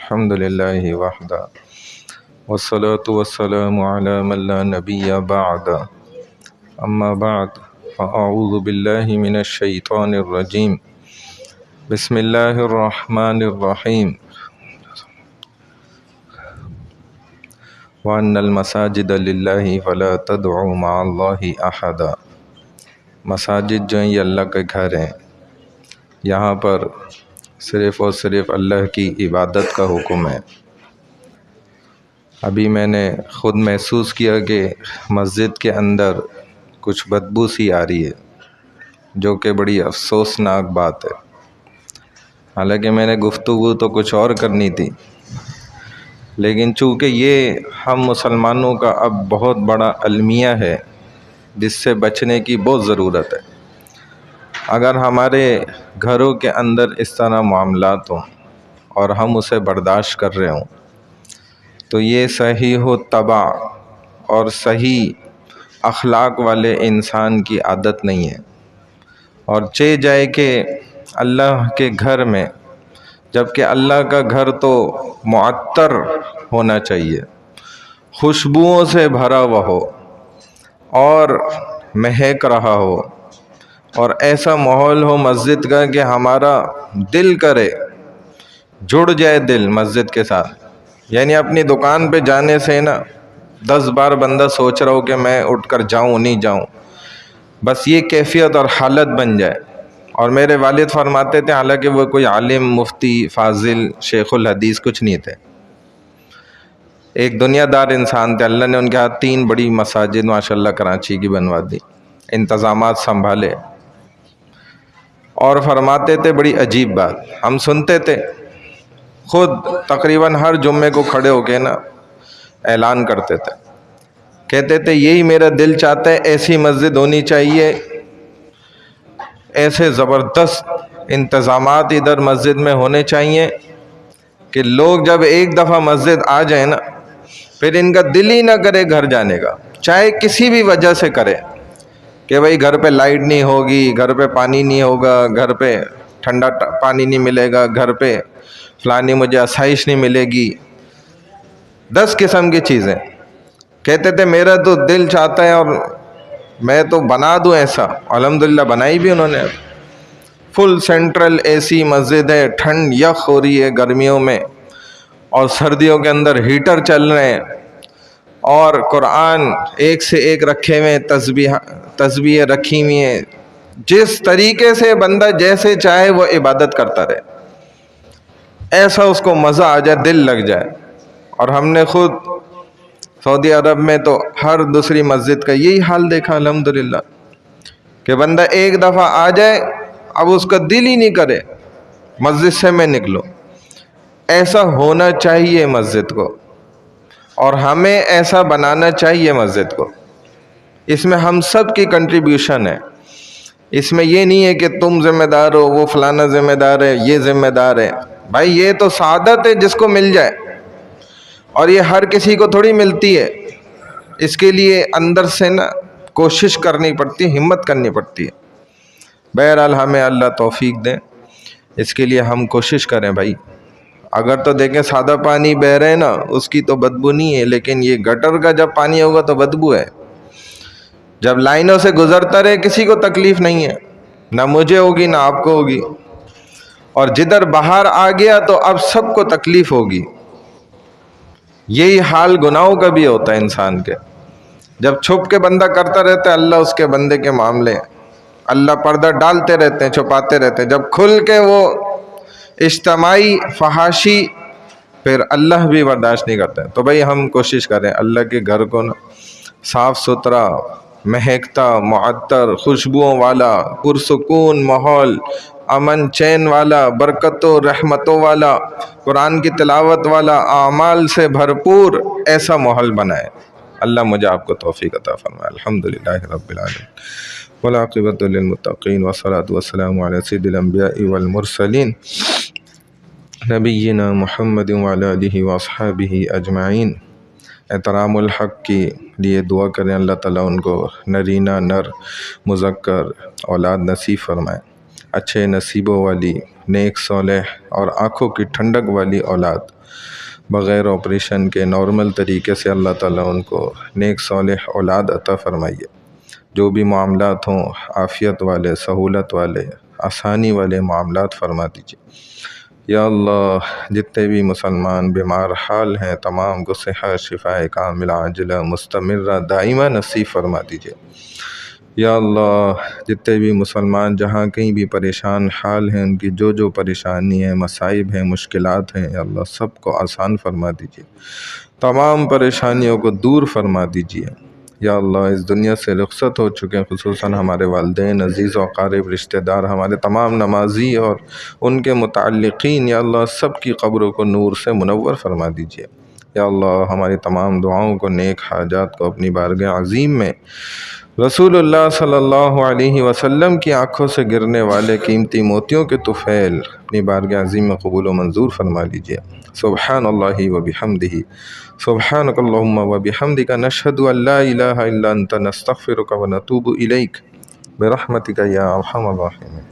الحمد لله وحده والصلاة والسلام على من لا نبي بعد أما بعد فأعوذ بالله من الشيطان الرجيم بسم الله الرحمن الرحيم وأن المساجد لله فلا تدعوا مع الله أحدا۔ مساجد جو ہیں یہ اللہ کے گھر ہیں، یہاں پر صرف اور صرف اللہ کی عبادت کا حکم ہے۔ ابھی میں نے خود محسوس کیا کہ مسجد کے اندر کچھ بدبو سی آ رہی ہے، جو کہ بڑی افسوسناک بات ہے۔ حالانکہ میں نے گفتگو تو کچھ اور کرنی تھی، لیکن چونکہ یہ ہم مسلمانوں کا اب بہت بڑا المیہ ہے جس سے بچنے کی بہت ضرورت ہے۔ اگر ہمارے گھروں کے اندر اس طرح معاملات ہوں اور ہم اسے برداشت کر رہے ہوں تو یہ صحیح و طبع اور صحیح اخلاق والے انسان کی عادت نہیں ہے۔ اور چہ جائے کہ اللہ کے گھر میں، جبکہ اللہ کا گھر تو معطر ہونا چاہیے، خوشبوؤں سے بھرا ہوا ہو اور مہک رہا ہو، اور ایسا ماحول ہو مسجد کا کہ ہمارا دل کرے، جڑ جائے دل مسجد کے ساتھ۔ یعنی اپنی دکان پہ جانے سے نا 10 بار بندہ سوچ رہا ہو کہ میں اٹھ کر جاؤں نہیں جاؤں، بس یہ کیفیت اور حالت بن جائے۔ اور میرے والد فرماتے تھے، حالانکہ وہ کوئی عالم، مفتی، فاضل، شیخ الحدیث کچھ نہیں تھے، ایک دنیا دار انسان تھے۔ اللہ نے ان کے ہاتھ 3 بڑی مساجد ماشاءاللہ کراچی کی بنوا دی، انتظامات سنبھالے، اور فرماتے تھے بڑی عجیب بات، ہم سنتے تھے، خود تقریباً ہر جمعے کو کھڑے ہو کے نا اعلان کرتے تھے، کہتے تھے یہی میرا دل چاہتا ہے، ایسی مسجد ہونی چاہیے، ایسے زبردست انتظامات ادھر مسجد میں ہونے چاہیے کہ لوگ جب ایک دفعہ مسجد آ جائیں نا پھر ان کا دل ہی نہ کرے گھر جانے کا، چاہے کسی بھی وجہ سے کرے، کہ بھائی گھر پہ لائٹ نہیں ہوگی، گھر پہ پانی نہیں ہوگا، گھر پہ ٹھنڈا پانی نہیں ملے گا، گھر پہ فلانی مجھے آسائش نہیں ملے گی، 10 قسم کی چیزیں۔ کہتے تھے میرا تو دل چاہتا ہے اور میں تو بنا دوں ایسا۔ الحمدللہ بنائی بھی انہوں نے، فل سینٹرل اے سی مسجد ہے، ٹھنڈ یخ ہو رہی ہے گرمیوں میں، اور سردیوں کے اندر ہیٹر چل رہے ہیں، اور قرآن ایک سے ایک رکھے ہوئے، تسبیح رکھی ہوئی ہیں، جس طریقے سے بندہ جیسے چاہے وہ عبادت کرتا رہے، ایسا اس کو مزہ آ جائے، دل لگ جائے۔ اور ہم نے خود سعودی عرب میں تو ہر دوسری مسجد کا یہی حال دیکھا الحمدللہ، کہ بندہ ایک دفعہ آ جائے اب اس کا دل ہی نہیں کرے مسجد سے میں نکلو۔ ایسا ہونا چاہیے مسجد کو، اور ہمیں ایسا بنانا چاہیے مسجد کو۔ اس میں ہم سب کی کنٹریبیوشن ہے، اس میں یہ نہیں ہے کہ تم ذمہ دار ہو، وہ فلانا ذمہ دار ہے، یہ ذمہ دار ہے۔ بھائی یہ تو سعادت ہے جس کو مل جائے، اور یہ ہر کسی کو تھوڑی ملتی ہے، اس کے لیے اندر سے نا کوشش کرنی پڑتی ہے، ہمت کرنی پڑتی ہے۔ بہرحال ہمیں اللہ توفیق دے، اس کے لیے ہم کوشش کریں بھائی۔ اگر تو دیکھیں سادہ پانی بہ رہے نا اس کی تو بدبو نہیں ہے، لیکن یہ گٹر کا جب پانی ہوگا تو بدبو ہے۔ جب لائنوں سے گزرتا رہے کسی کو تکلیف نہیں ہے، نہ مجھے ہوگی نہ آپ کو ہوگی، اور جدھر باہر آ گیا تو اب سب کو تکلیف ہوگی۔ یہی حال گناہوں کا بھی ہوتا ہے انسان کے، جب چھپ کے بندہ کرتا رہتا ہے اللہ اس کے بندے کے معاملے، اللہ پردہ ڈالتے رہتے ہیں، چھپاتے رہتے ہیں، جب کھل کے وہ اجتماعی فحاشی پھر اللہ بھی برداشت نہیں کرتے۔ تو بھائی ہم کوشش کریں اللہ کے گھر کو نا صاف ستھرا، مہکتا، معطر، خوشبوؤں والا، پرسکون ماحول، امن چین والا، برکتوں رحمتوں والا، قرآن کی تلاوت والا، اعمال سے بھرپور ایسا ماحول بنائے۔ اللہ مجھے آپ کو توفیق عطا فرمائے۔ الحمدللہ رب العالمین والعاقبۃ للمتقین والصلاۃ والسلام علی سید الانبیاء والمرسلین نبینا محمد وعلی آلہ واصحابہ اجمعین۔ احترام الحق کے لیے دعا کریں اللہ تعالیٰ ان کو نرینہ نر مذکر اولاد نصیب فرمائے۔ اچھے نصیبوں والی، نیک صالح اور آنکھوں کی ٹھنڈک والی اولاد، بغیر آپریشن کے نارمل طریقے سے اللہ تعالیٰ ان کو نیک صالح اولاد عطا فرمائیے۔ جو بھی معاملات ہوں عافیت والے، سہولت والے، آسانی والے معاملات فرما دیجیے۔ یا اللہ جتنے بھی مسلمان بیمار حال ہیں تمام کو صحت، شفا کاملہ عاجلہ مستمرہ دائمہ نصیب فرما دیجیے۔ یا اللہ جتنے بھی مسلمان جہاں کہیں بھی پریشان حال ہیں، ان کی جو جو پریشانی ہیں، مصائب ہیں، مشکلات ہیں، یا اللہ سب کو آسان فرما دیجیے، تمام پریشانیوں کو دور فرما دیجیے۔ یا اللہ اس دنیا سے رخصت ہو چکے ہیں خصوصاً ہمارے والدین، عزیز و اقارب، رشتہ دار، ہمارے تمام نمازی اور ان کے متعلقین، یا اللہ سب کی قبروں کو نور سے منور فرما دیجیے۔ یا اللہ ہماری تمام دعاؤں کو، نیک حاجات کو اپنی بارگاہ عظیم میں رسول اللہ صلی اللہ علیہ وسلم کی آنکھوں سے گرنے والے قیمتی موتیوں کے طفیل اپنی بارگاہ عظیم میں قبول و منظور فرما لیجیے۔ سبحان اللہ و بحمدہ، سبحانک اللہم و بحمدک، نشہد ان لا الہ الا انت، نستغفرک و نتوب الیک، برحمتک یا ارحم الراحمین۔